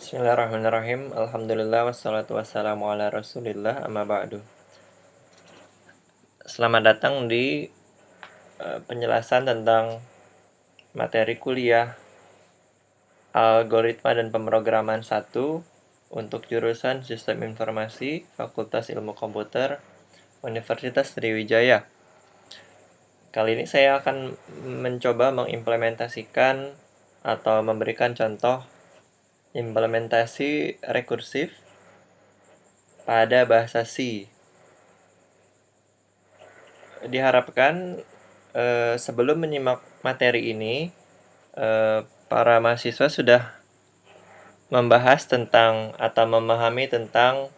Bismillahirrahmanirrahim. Alhamdulillah wassalatu wassalamu ala Rasulillah amma ba'du. Selamat datang di penjelasan tentang materi kuliah Algoritma dan Pemrograman 1 untuk jurusan Sistem Informasi Fakultas Ilmu Komputer Universitas Sriwijaya. Kali ini saya akan mencoba mengimplementasikan atau memberikan contoh implementasi rekursif pada bahasa C. Diharapkan sebelum menyimak materi ini, para mahasiswa sudah membahas tentang atau memahami tentang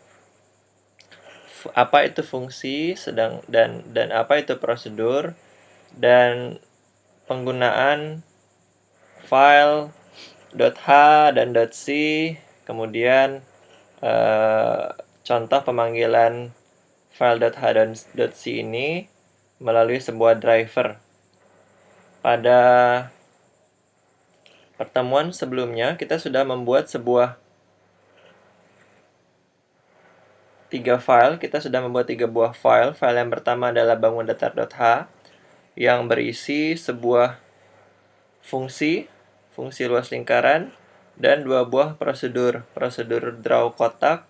apa itu fungsi dan apa itu prosedur dan penggunaan file .h dan .c, kemudian contoh pemanggilan file .h dan .c ini melalui sebuah driver. Pada pertemuan sebelumnya kita sudah membuat tiga buah file. File yang pertama adalah bangundatar.h yang berisi sebuah fungsi luas lingkaran dan dua buah prosedur draw kotak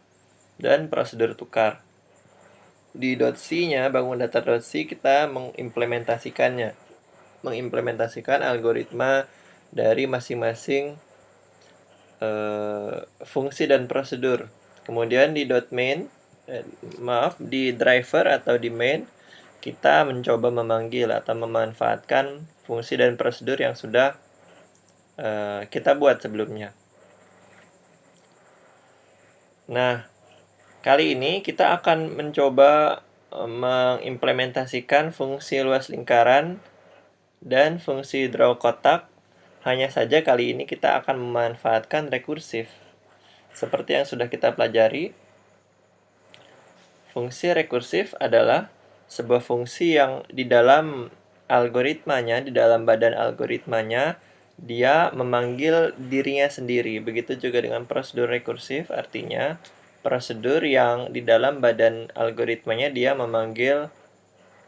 dan prosedur tukar. Di .c-nya, bangundatar.c, kita mengimplementasikan algoritma dari masing-masing fungsi dan prosedur. Kemudian di di driver atau di main, kita mencoba memanggil atau memanfaatkan fungsi dan prosedur yang sudah kita buat sebelumnya. Nah, kali ini kita akan mencoba mengimplementasikan fungsi luas lingkaran dan fungsi draw kotak. Hanya saja kali ini kita akan memanfaatkan rekursif. Seperti yang sudah kita pelajari, fungsi rekursif adalah sebuah fungsi yang di dalam algoritmanya, di dalam badan algoritmanya, dia memanggil dirinya sendiri. Begitu juga dengan prosedur rekursif, artinya prosedur yang di dalam badan algoritmanya dia memanggil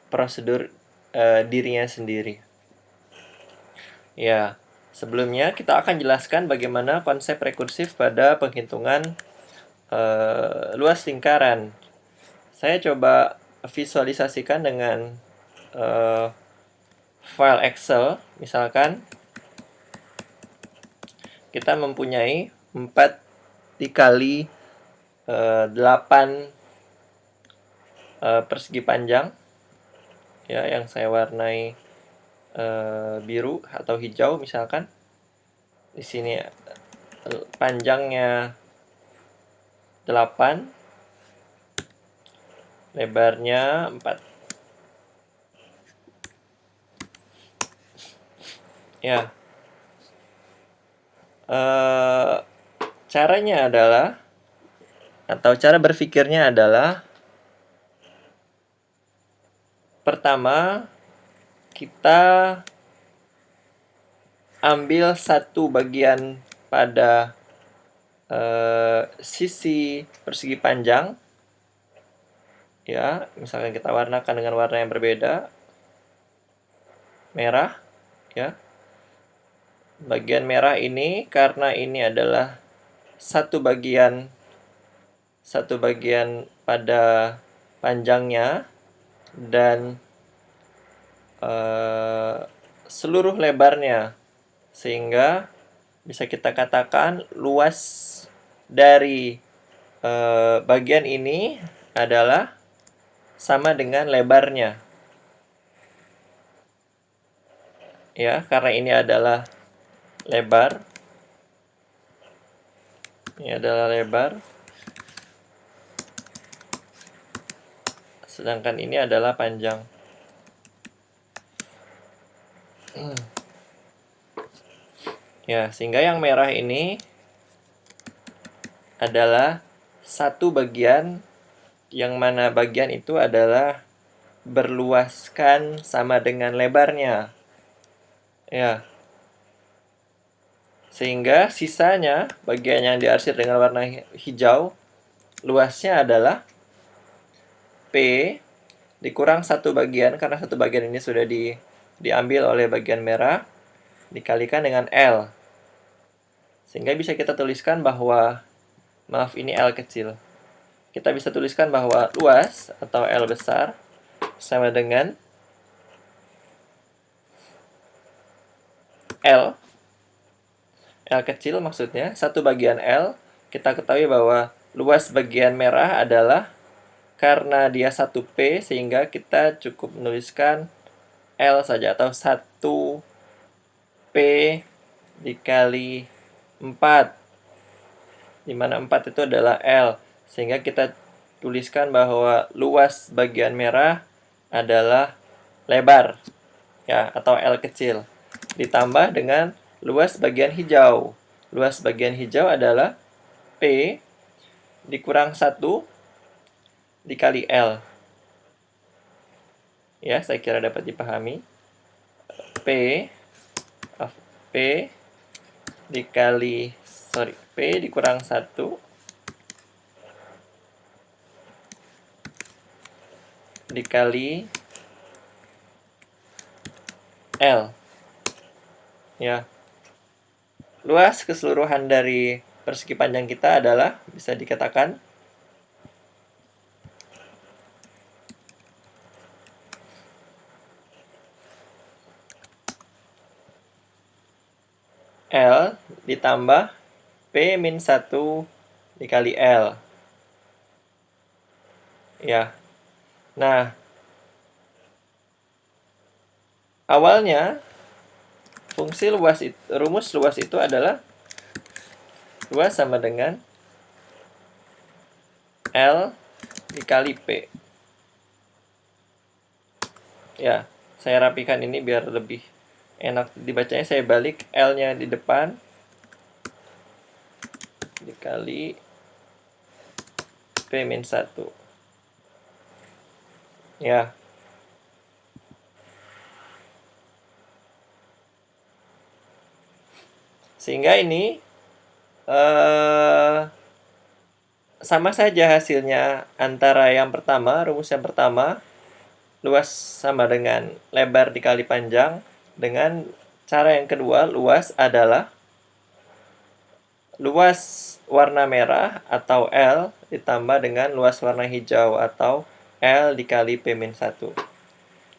prosedur dirinya sendiri. Ya, sebelumnya kita akan jelaskan bagaimana konsep rekursif pada penghitungan luas lingkaran. Saya coba visualisasikan dengan file Excel. Misalkan kita mempunyai 4 dikali 8 persegi panjang, ya, yang saya warnai biru atau hijau misalkan. Di sini panjangnya 8, lebarnya 4. Ya. Caranya adalah, atau cara berpikirnya adalah, pertama kita ambil satu bagian pada sisi persegi panjang, ya, misalkan kita warnakan dengan warna yang berbeda, merah, ya. Bagian merah ini karena ini adalah satu bagian pada panjangnya dan seluruh lebarnya, sehingga bisa kita katakan luas dari bagian ini adalah sama dengan lebarnya, ya, karena ini adalah lebar, sedangkan ini adalah panjang. Ya, sehingga yang merah ini adalah satu bagian yang mana bagian itu adalah berluaskan sama dengan lebarnya. Ya. Sehingga sisanya, bagian yang diarsir dengan warna hijau, luasnya adalah P dikurang satu bagian, karena satu bagian ini sudah diambil oleh bagian merah, dikalikan dengan L. Sehingga bisa kita tuliskan bahwa, maaf ini L kecil. Kita bisa tuliskan bahwa luas atau L besar sama dengan L kecil maksudnya, satu bagian L. Kita ketahui bahwa luas bagian merah adalah karena dia 1P, sehingga kita cukup menuliskan L saja, atau 1P dikali 4, di mana 4 itu adalah L. Sehingga kita tuliskan bahwa luas bagian merah adalah lebar, ya, atau L kecil, ditambah dengan luas bagian hijau. Luas bagian hijau adalah P dikurang 1 dikali L. Ya, saya kira dapat dipahami. P dikali P dikurang 1 dikali L. Ya. Luas keseluruhan dari persegi panjang kita adalah, bisa dikatakan, L ditambah P min 1 dikali L. Ya. Nah, awalnya fungsi rumus luas itu adalah luas sama dengan L dikali P. Ya, saya rapikan ini biar lebih enak dibacanya. Saya balik, L-nya di depan dikali P min 1. Ya. Sehingga ini sama saja hasilnya antara yang pertama, rumus yang pertama, luas sama dengan lebar dikali panjang, dengan cara yang kedua, luas adalah luas warna merah atau L ditambah dengan luas warna hijau atau L dikali P min 1.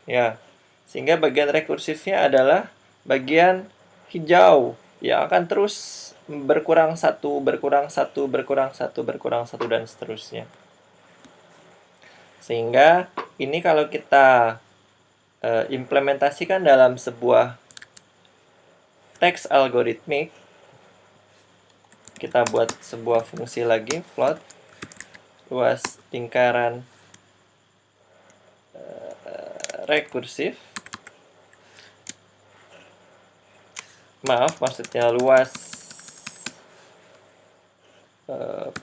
Ya, sehingga bagian rekursifnya adalah bagian hijau yang akan terus berkurang satu, berkurang satu, berkurang satu, berkurang satu, dan seterusnya. Sehingga ini kalau kita implementasikan dalam sebuah teks algoritmik, kita buat sebuah fungsi lagi, float luas lingkaran rekursif. Maksudnya luas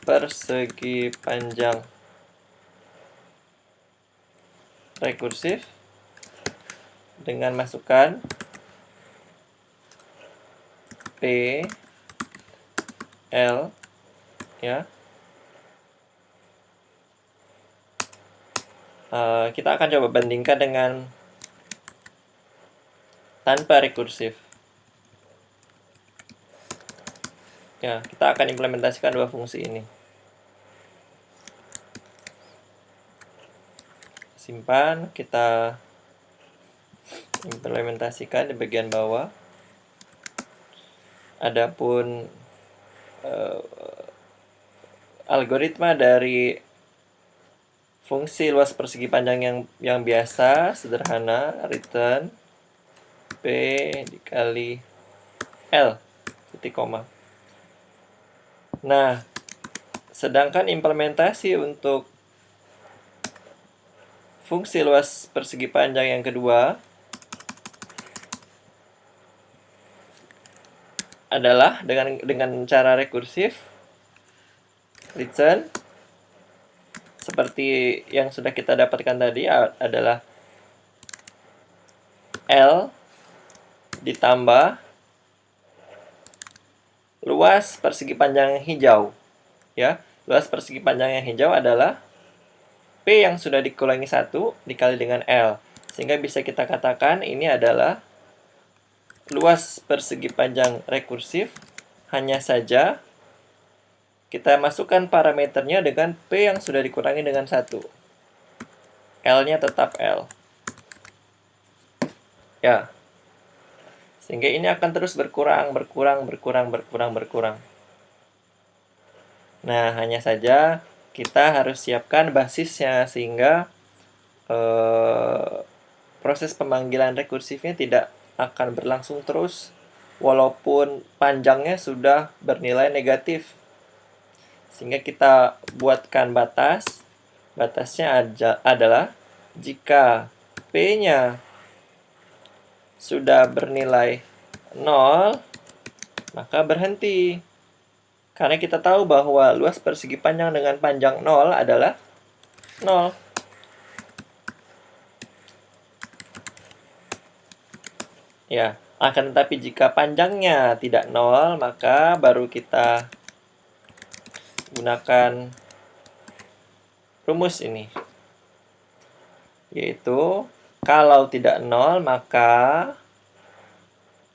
persegi panjang rekursif dengan masukan P, L, ya. Kita akan coba bandingkan dengan tanpa rekursif. Ya, kita akan implementasikan dua fungsi ini. Simpan, kita implementasikan di bagian bawah. Adapun algoritma dari fungsi luas persegi panjang yang biasa, sederhana, return P dikali L, titik koma. Nah, sedangkan implementasi untuk fungsi luas persegi panjang yang kedua adalah dengan cara rekursif, return, seperti yang sudah kita dapatkan tadi, adalah L ditambah luas persegi panjang yang hijau. Ya, luas persegi panjang yang hijau adalah P yang sudah dikurangi 1 dikali dengan L. Sehingga bisa kita katakan ini adalah luas persegi panjang rekursif. Hanya saja kita masukkan parameternya dengan P yang sudah dikurangi dengan 1. L-nya tetap L. Ya. Sehingga ini akan terus berkurang. Nah, hanya saja kita harus siapkan basisnya sehingga proses pemanggilan rekursifnya tidak akan berlangsung terus walaupun panjangnya sudah bernilai negatif. Sehingga kita buatkan batas. Batasnya adalah jika P-nya sudah bernilai 0, maka berhenti. Karena kita tahu bahwa luas persegi panjang dengan panjang 0 adalah 0. Ya, akan tetapi jika panjangnya tidak 0, maka baru kita gunakan rumus ini. Yaitu, kalau tidak 0, maka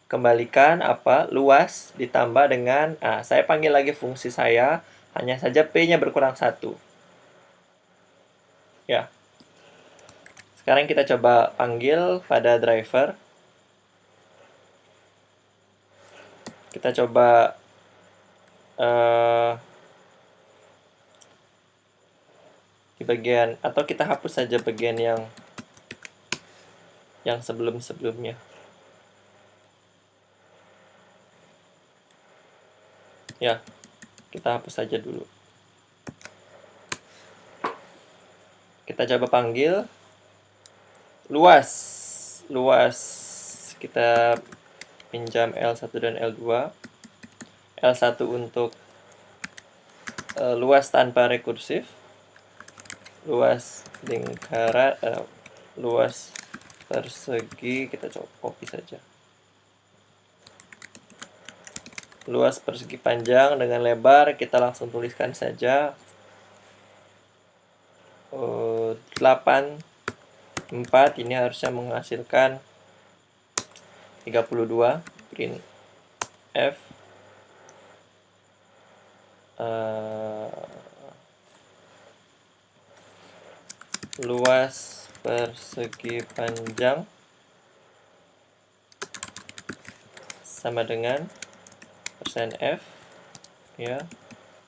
kembalikan luas ditambah dengan, saya panggil lagi fungsi saya, hanya saja P-nya berkurang 1. Ya. Sekarang kita coba panggil pada driver. Kita coba di bagian, atau kita hapus saja bagian yang sebelum-sebelumnya. Ya, kita hapus saja dulu. Kita coba panggil luas. Kita pinjam L1 dan L2. L1 untuk luas tanpa rekursif. Luas lingkaran, luas persegi, kita coba copy saja. Luas persegi panjang dengan lebar, kita langsung tuliskan saja 8, 4, ini harusnya menghasilkan 32, print F. Luas persegi panjang sama dengan %F, ya,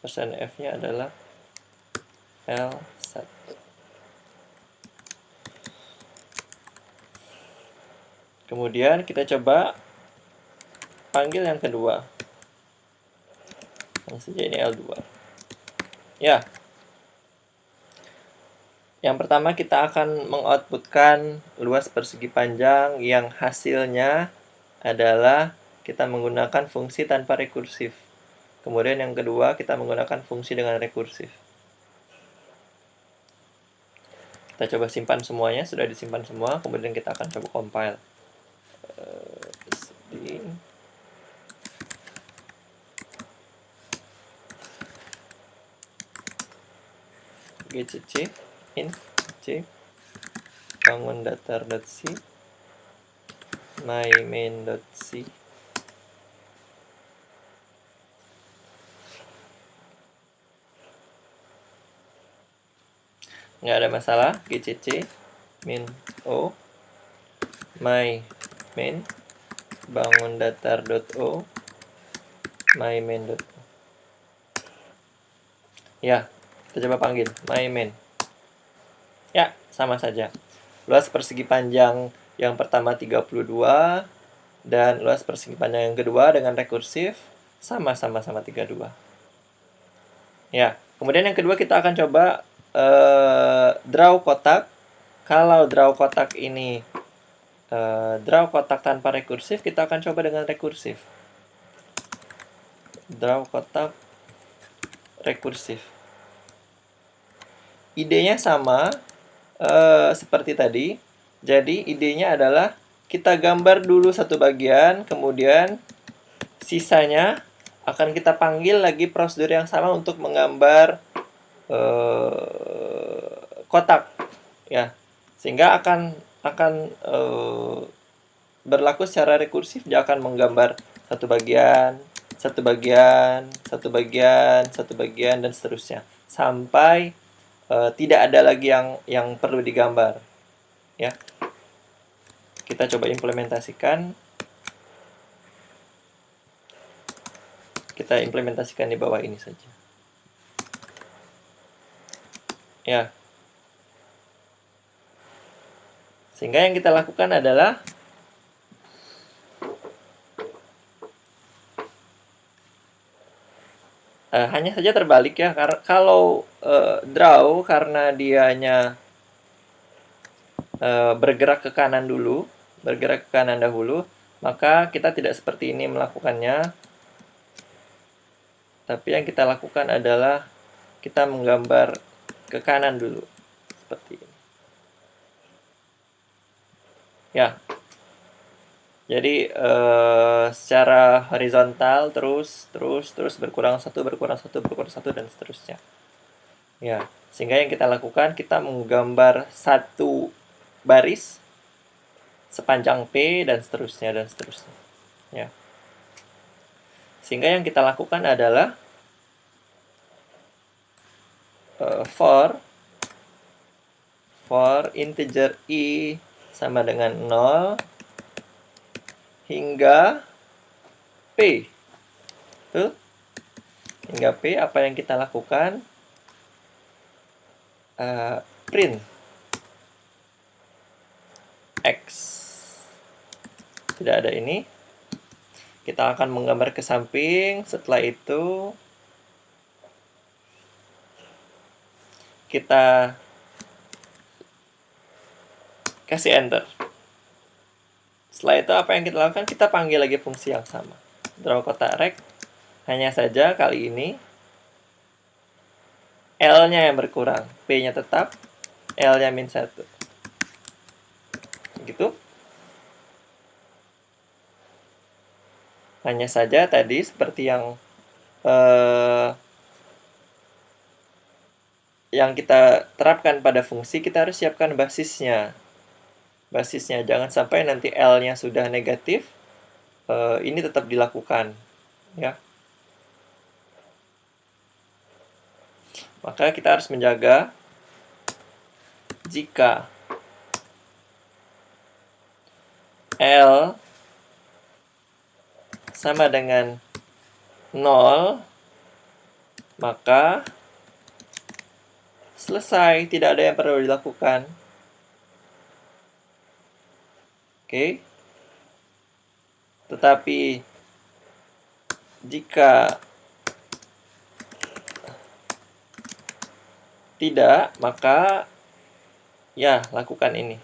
%F-nya adalah L1. Kemudian kita coba panggil yang kedua. Langsung saja ini L2. Ya. Yang pertama kita akan mengoutputkan luas persegi panjang yang hasilnya adalah kita menggunakan fungsi tanpa rekursif. Kemudian yang kedua kita menggunakan fungsi dengan rekursif. Kita coba simpan semuanya, sudah disimpan semua, kemudian kita akan coba compile. GCC in C bangun datar.c mymain.c. Nggak ada masalah, GCC min o mymain bangun datar.o mymain.o. Ya, kita coba panggil mymain. Ya, sama saja. Luas persegi panjang yang pertama 32 dan luas persegi panjang yang kedua dengan rekursif sama-sama 32. Ya, kemudian yang kedua kita akan coba draw kotak. Kalau draw kotak ini draw kotak tanpa rekursif, kita akan coba dengan rekursif. Draw kotak rekursif. Idenya sama seperti tadi. Jadi idenya adalah kita gambar dulu satu bagian, kemudian sisanya akan kita panggil lagi prosedur yang sama untuk menggambar kotak, ya, sehingga akan berlaku secara rekursif. Dia akan menggambar satu bagian, satu bagian, satu bagian, satu bagian, dan seterusnya sampai tidak ada lagi yang perlu digambar, ya. Kita coba implementasikan. Kita implementasikan di bawah ini saja. Ya. Sehingga yang kita lakukan adalah hanya saja terbalik, ya. Kalau draw, karena dianya bergerak ke kanan dahulu, maka kita tidak seperti ini melakukannya. Tapi yang kita lakukan adalah kita menggambar ke kanan dulu, seperti ini. Ya. Jadi secara horizontal terus berkurang satu, dan seterusnya. Ya, sehingga yang kita lakukan, kita menggambar satu baris sepanjang P dan seterusnya. Ya. Sehingga yang kita lakukan adalah for integer i sama dengan 0 hingga P. Betul? Hingga P, apa yang kita lakukan? Print X. Tidak ada ini. Kita akan menggambar ke samping. Setelah itu kita kasih enter. Setelah itu apa yang kita lakukan? Kita panggil lagi fungsi yang sama. Draw kotak rect. Hanya saja kali ini L-nya yang berkurang. P-nya tetap, L-nya -1. Gitu. Hanya saja tadi seperti yang kita terapkan pada fungsi, kita harus siapkan basisnya. Jangan sampai nanti L-nya sudah negatif, ini tetap dilakukan, ya. Maka kita harus menjaga jika L sama dengan 0, maka selesai, tidak ada yang perlu dilakukan. Oke. Tetapi jika tidak, maka ya lakukan ini.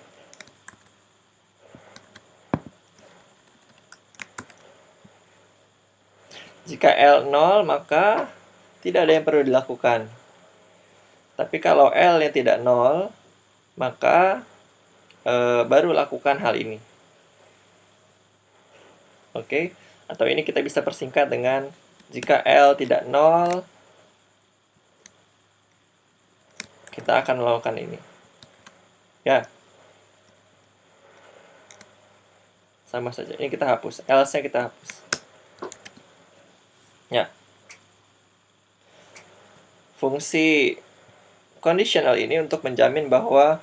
Jika L 0, maka tidak ada yang perlu dilakukan. Tapi kalau L-nya tidak 0, maka baru lakukan hal ini. Oke, atau ini kita bisa persingkat dengan jika L tidak 0, kita akan melakukan ini. Ya. Sama saja. Ini kita hapus. Else-nya kita hapus. Ya. Fungsi conditional ini untuk menjamin bahwa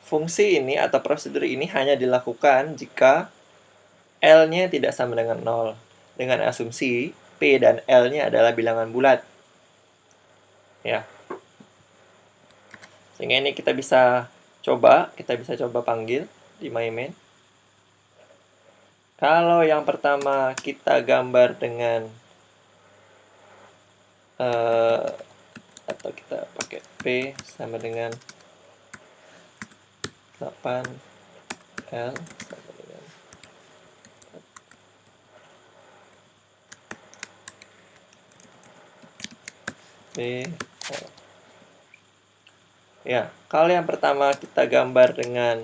fungsi ini atau prosedur ini hanya dilakukan jika L-nya tidak sama dengan 0. Dengan asumsi P dan L-nya adalah bilangan bulat. Ya. Sehingga ini kita bisa coba panggil di myMain. Kalau yang pertama kita gambar dengan atau kita pakai P sama dengan 8 L sama dengan P L. Ya, kalau yang pertama kita gambar dengan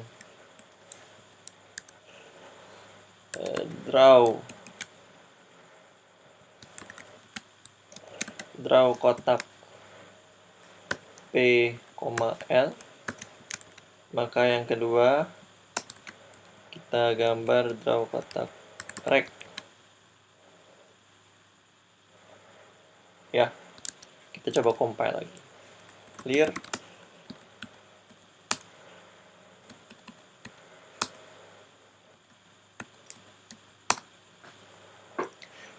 draw draw kotak P, L. Maka yang kedua kita gambar draw kotak rect. Ya, kita coba compile lagi. Clear.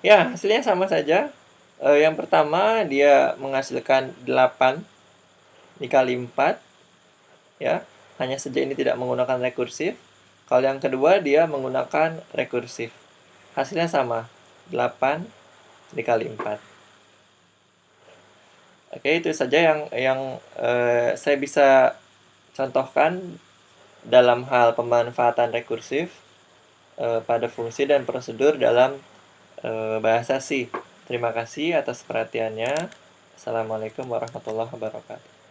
Ya, hasilnya sama saja. Yang pertama dia menghasilkan 8 dikali 4. Ya, hanya saja ini tidak menggunakan rekursif. Kalau yang kedua dia menggunakan rekursif. Hasilnya sama, 8 dikali 4. Oke, itu saja yang saya bisa contohkan dalam hal pemanfaatan rekursif pada fungsi dan prosedur dalam bahasa C. Terima kasih atas perhatiannya. Assalamualaikum warahmatullahi wabarakatuh.